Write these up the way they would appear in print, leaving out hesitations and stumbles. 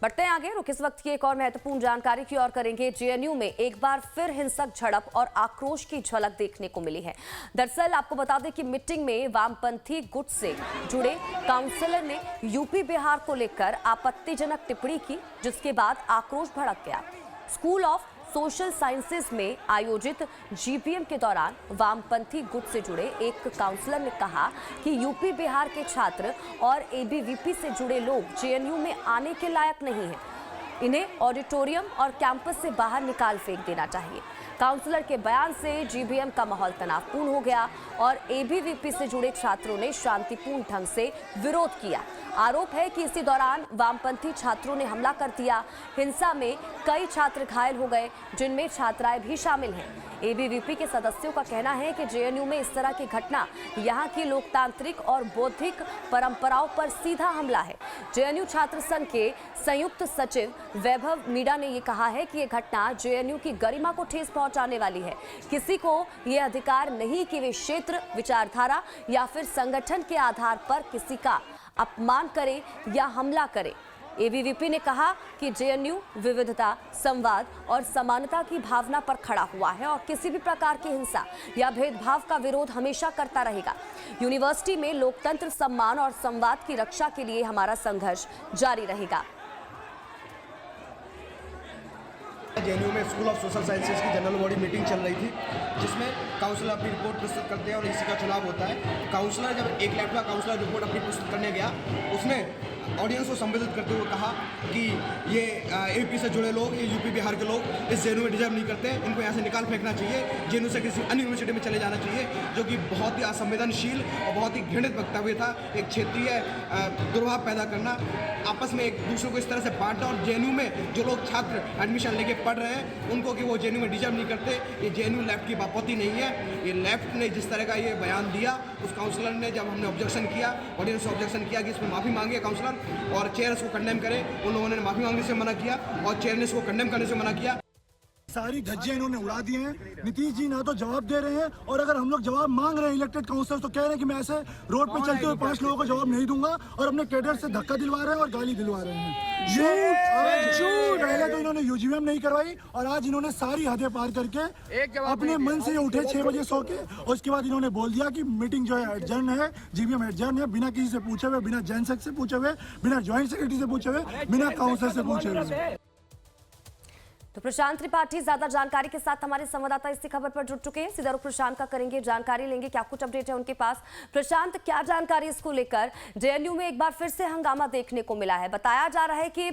बढ़ते हैं आगे। रुक इस वक्त की एक और महत्वपूर्ण जानकारी की ओर करेंगे। जेएनयू में एक बार फिर हिंसक झड़प और आक्रोश की झलक देखने को मिली है। दरअसल आपको बता दें कि मीटिंग में वामपंथी गुट से जुड़े काउंसलर ने यूपी बिहार को लेकर आपत्तिजनक टिप्पणी की, जिसके बाद आक्रोश भड़क गया। स्कूल ऑफ सोशल साइंसेज में आयोजित जीपीएम के दौरान वामपंथी गुट से जुड़े एक काउंसलर ने कहा कि यूपी बिहार के छात्र और एबीवीपी से जुड़े लोग जेएनयू में आने के लायक नहीं हैं। इन्हें ऑडिटोरियम और कैंपस से बाहर निकाल फेंक देना चाहिए। काउंसलर के बयान से जीबीएम का माहौल तनावपूर्ण हो गया और एबीवीपी से जुड़े छात्रों ने शांतिपूर्ण ढंग से विरोध किया। आरोप है कि इसी दौरान वामपंथी छात्रों ने हमला कर दिया। हिंसा में कई छात्र घायल हो गए, जिनमें छात्राएं भी शामिल हैं। एबीवीपी के सदस्यों का कहना है कि जेएनयू में इस तरह की घटना यहां की लोकतांत्रिक और बौद्धिक परंपराओं पर सीधा हमला है। जेएनयू छात्र संघ के संयुक्त सचिव वैभव मीणा ने ये कहा है कि ये घटना जेएनयू की गरिमा को ठेस पहुंचाने वाली है। किसी को ये अधिकार नहीं कि वे क्षेत्र, विचारधारा या फिर संगठन के आधार पर किसी का अपमान करे या हमला करे। एबीवीपी ने कहा कि जेएनयू विविधता, संवाद और समानता की भावना पर खड़ा हुआ है और किसी भी प्रकार की हिंसा या भेदभाव का विरोध हमेशा करता रहेगा। यूनिवर्सिटी में लोकतंत्र, सम्मान और संवाद की रक्षा के लिए हमारा संघर्ष जारी रहेगा। जेएनयू में स्कूल ऑफ सोशल साइंसेज की जनरल बॉडी मीटिंग चल रही थी, जिसमें काउंसलर अपनी रिपोर्ट प्रस्तुत करते हैं और इसी का चुनाव होता है। काउंसलर जब एक लैपटॉप काउंसलर रिपोर्ट अपनी प्रस्तुत करने गया, उसने ऑडियंस को संबोधित करते हुए कहा कि ये एबीवीपी से जुड़े लोग, ये यूपी बिहार के लोग इस जेएनयू में डिजर्व नहीं करते, इनको यहाँ से निकाल फेंकना चाहिए, जेएनयू से किसी अन्य यूनिवर्सिटी में चले जाना चाहिए, जो कि बहुत ही असंवेदनशील और बहुत ही घृणित वक्तव्य था। एक क्षेत्रीय दुर्भाव पैदा करना, आपस में एक दूसरे को इस तरह से बांटना और जेएनयू में जो लोग छात्र एडमिशन लेके पढ़ रहे हैं उनको कि वो जेएनयू में डिजर्व नहीं करते। ये जेएनयू लेफ्ट की बापौती नहीं है। ये लेफ्ट ने जिस तरह का ये बयान दिया, उस काउंसलर ने, जब हमने ऑब्जेक्शन किया, ऑडियंस ने ऑब्जेक्शन किया कि इसमें माफ़ी मांगे काउंसलर और चेयर इसको कंडेम करे, उन लोगों ने माफ़ी मांगने से मना किया और चेयर ने इसको कंडेम करने से मना किया। सारी धज्जियां इन्होंने उड़ा दी हैं। नीतीश जी ना तो जवाब दे रहे हैं और अगर हम लोग जवाब मांग रहे हैं इलेक्टेड काउंसलर, तो कह रहे हैं कि मैं ऐसे रोड पे चलते हुए 5 लोगों को जवाब नहीं दूंगा और अपने कैडर से धक्का दिलवा रहे हैं और गाली दिलवा रहे हैं। झूठ। पहले तो इन्होंने यूजीएम नहीं करवाई और आज इन्होंने सारी हदें पार करके अपने मन से उठे 6 बजे सो के, और उसके बाद इन्होंने बोल दिया कि मीटिंग जो है एडजर्न है, जीबीएम एडजर्न है, बिना किसी से पूछे हुए, बिना जैन सेक्स से पूछे हुए, बिना ज्वाइंट सेक्रेटरी से पूछे हुए, बिना काउंसलर से पूछे हुए। तो प्रशांत त्रिपाठी ज्यादा जानकारी के साथ हमारे संवाददाता इसी खबर पर जुड़ चुके हैं। सीधा रुख प्रशांत का करेंगे, जानकारी लेंगे क्या कुछ अपडेट है उनके पास। प्रशांत, क्या जानकारी इसको लेकर? जेएनयू में एक बार फिर से हंगामा देखने को मिला है। बताया जा रहा है कि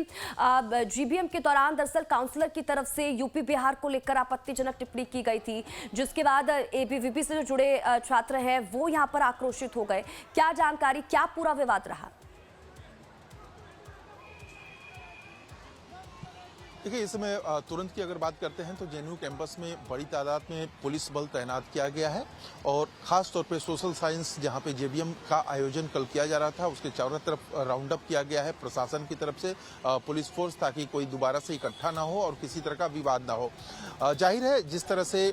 जीबीएम के दौरान दरअसल काउंसलर की तरफ से यूपी बिहार को लेकर आपत्तिजनक टिप्पणी की गई थी, जिसके बाद एबीवीपी से जो जुड़े छात्र हैं वो यहाँ पर आक्रोशित हो गए। क्या जानकारी, क्या पूरा विवाद रहा? देखिए, इस समय तुरंत की अगर बात करते हैं तो जेएनयू कैंपस में बड़ी तादाद में पुलिस बल तैनात किया गया है और ख़ास तौर पे सोशल साइंस, जहां पे जेबीएम का आयोजन कल किया जा रहा था, उसके चारों तरफ राउंड अप किया गया है प्रशासन की तरफ से, पुलिस फोर्स, ताकि कोई दोबारा से इकट्ठा ना हो और किसी तरह का विवाद ना हो। जाहिर है, जिस तरह से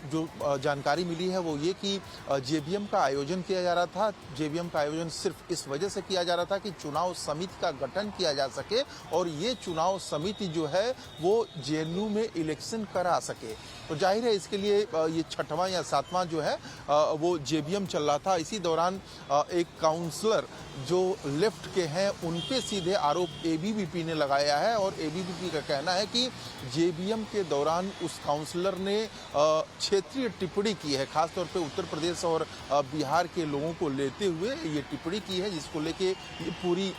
जो जानकारी मिली है वो ये कि जेबीएम का आयोजन किया जा रहा था। जेबीएम का आयोजन सिर्फ इस वजह से किया जा रहा था कि चुनाव समिति का गठन किया जा सके और ये चुनाव समिति जो है वो जेएनयू में इलेक्शन करा सके। तो जाहिर है इसके लिए ये 6वां या 7वां जो है वो जेबीएम चल रहा था। इसी दौरान एक काउंसलर जो लेफ्ट के हैं उन पे सीधे आरोप एबीवीपी ने लगाया है और एबीवीपी का कहना है कि जेबीएम के दौरान उस काउंसलर ने क्षेत्रीय टिप्पणी की है, खासतौर पे उत्तर प्रदेश और बिहार के लोगों को लेते हुए ये टिप्पणी की है, जिसको लेके ये पूरी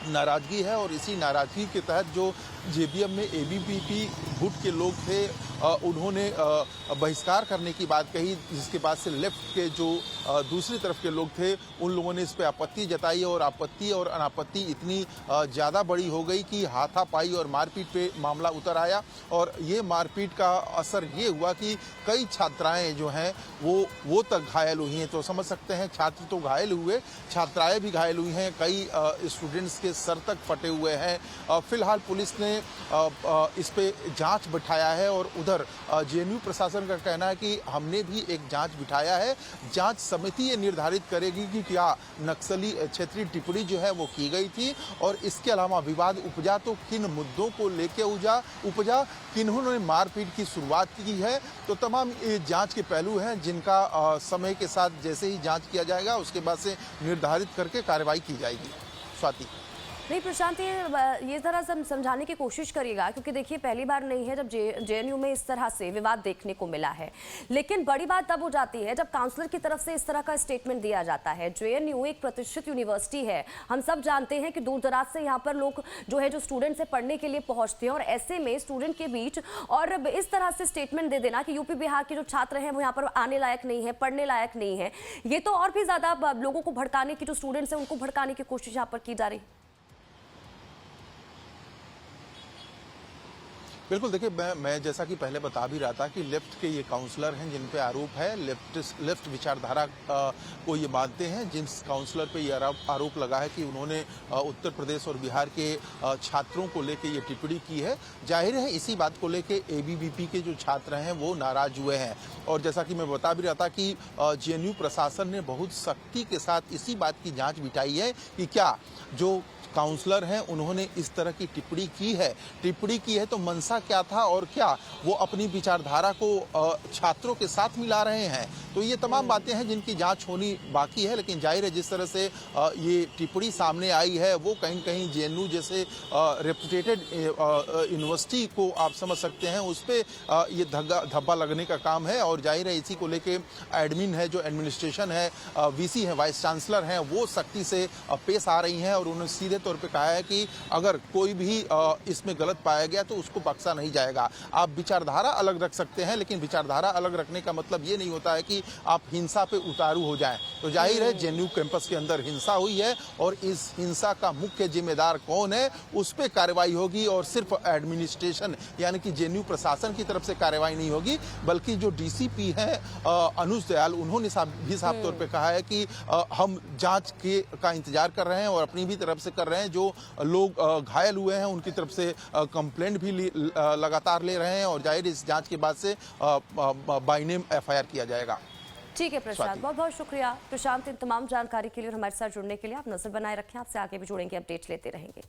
नाराजगी है। और इसी नाराजगी के तहत जो जेबीएम में एबीवीपी गुट के लोग थे उन्होंने बहिष्कार करने की बात कही, जिसके बाद से लेफ्ट के जो दूसरी तरफ के लोग थे उन लोगों ने इस पे आपत्ति जताई और आपत्ति और अनापत्ति इतनी ज़्यादा बड़ी हो गई कि हाथापाई और मारपीट पे मामला उतर आया। और ये मारपीट का असर ये हुआ कि कई छात्राएं जो हैं वो तक घायल हुई हैं। तो समझ सकते हैं, छात्र तो घायल हुए, छात्राएं भी घायल हुई हैं, कई स्टूडेंट्स के सर तक फटे हुए हैं। फिलहाल पुलिस ने इस पे जांच बिठाया है और उधर जेएनयू प्रशासन का कहना है कि हमने भी एक जांच बिठाया है। जांच समिति ये निर्धारित करेगी कि क्या नक्सली क्षेत्रीय टिप्पणी जो है वो की गई थी और इसके अलावा विवाद उपजा तो किन मुद्दों को लेकर उपजा, किन्होंने मारपीट की शुरुआत की है। तो तमाम ये जांच के पहलू हैं जिनका समय के साथ जैसे ही जांच किया जाएगा उसके बाद से निर्धारित करके कार्रवाई की जाएगी। स्वाति। नहीं प्रशांत, ये जरा समझाने की कोशिश करिएगा, क्योंकि देखिए पहली बार नहीं है जब जेएनयू में इस तरह से विवाद देखने को मिला है। लेकिन बड़ी बात तब हो जाती है जब काउंसलर की तरफ से इस तरह का स्टेटमेंट दिया जाता है। जेएनयू एक प्रतिष्ठित यूनिवर्सिटी है, हम सब जानते हैं कि दूर दराज से यहाँ पर लोग जो है जो स्टूडेंट्स है पढ़ने के लिए पहुंचते हैं, और ऐसे में स्टूडेंट के बीच और इस तरह से स्टेटमेंट दे देना कि यूपी बिहार के जो छात्र हैं वो यहाँ पर आने लायक नहीं है, पढ़ने लायक नहीं है, ये तो और भी ज्यादा लोगों को भड़काने की, जो स्टूडेंट्स हैं उनको भड़काने की कोशिश यहाँ पर की जा रही है। बिल्कुल, देखिए मैं जैसा कि पहले बता भी रहा था कि लेफ्ट के ये काउंसलर हैं जिन पे आरोप है, लेफ्ट विचारधारा को ये मानते हैं। जिन काउंसलर पे ये आरोप लगा है कि उन्होंने उत्तर प्रदेश और बिहार के छात्रों को लेके ये टिप्पणी की है, जाहिर है इसी बात को लेके एबीवीपी के जो छात्र हैं वो नाराज हुए हैं। और जैसा कि मैं बता भी रहा था कि जेएनयू प्रशासन ने बहुत सख्ती के साथ इसी बात की जाँच बिठाई है कि क्या जो काउंसलर हैं उन्होंने इस तरह की टिप्पणी की है तो मंशा क्या था और क्या वो अपनी विचारधारा को छात्रों के साथ मिला रहे हैं। तो ये तमाम बातें हैं जिनकी जांच होनी बाकी है। लेकिन जाहिर है जिस तरह से ये टिप्पणी सामने आई है वो कहीं न कहीं जेएनयू जैसे रेपुटेटेड यूनिवर्सिटी को आप समझ सकते हैं, उस पर ये धब्बा लगने का काम है। और जाहिर है इसी को लेके एडमिन है, जो एडमिनिस्ट्रेशन है, वीसी है, वाइस चांसलर हैं, वो सख्ती से पेश आ रही हैं और उन्होंने सीधे तौर पे कहा है कि अगर कोई भी इसमें गलत पाया गया तो उसको बख्शा नहीं जाएगा। आप विचारधारा अलग रख सकते हैं, लेकिन विचारधारा अलग रखने का मतलब ये नहीं होता है कि आप हिंसा पे उतारू हो जाएं। तो जाहिर है जेएनयू कैंपस के अंदर हिंसा हुई है और इस हिंसा का मुख्य जिम्मेदार कौन है उस पर कार्रवाई होगी। और सिर्फ एडमिनिस्ट्रेशन यानी कि जेएनयू प्रशासन की तरफ से कार्रवाई नहीं होगी, बल्कि जो डीसीपी हैं अनुज दयाल, उन्होंने भी साफ तौर पर कहा है कि हम जांच का इंतजार कर रहे हैं और अपनी भी तरफ से कर रहे हैं। जो लोग घायल हुए हैं उनकी तरफ से कंप्लेंट भी लगातार ले रहे हैं और जाहिर इस जांच के बाद से बाय नेम एफआईआर किया जाएगा। ठीक है प्रशांत, बहुत बहुत शुक्रिया प्रशांत इन तमाम जानकारी के लिए और हमारे साथ जुड़ने के लिए। आप नजर बनाए रखें, आपसे आगे भी जुड़ेंगे, अपडेट लेते रहेंगे।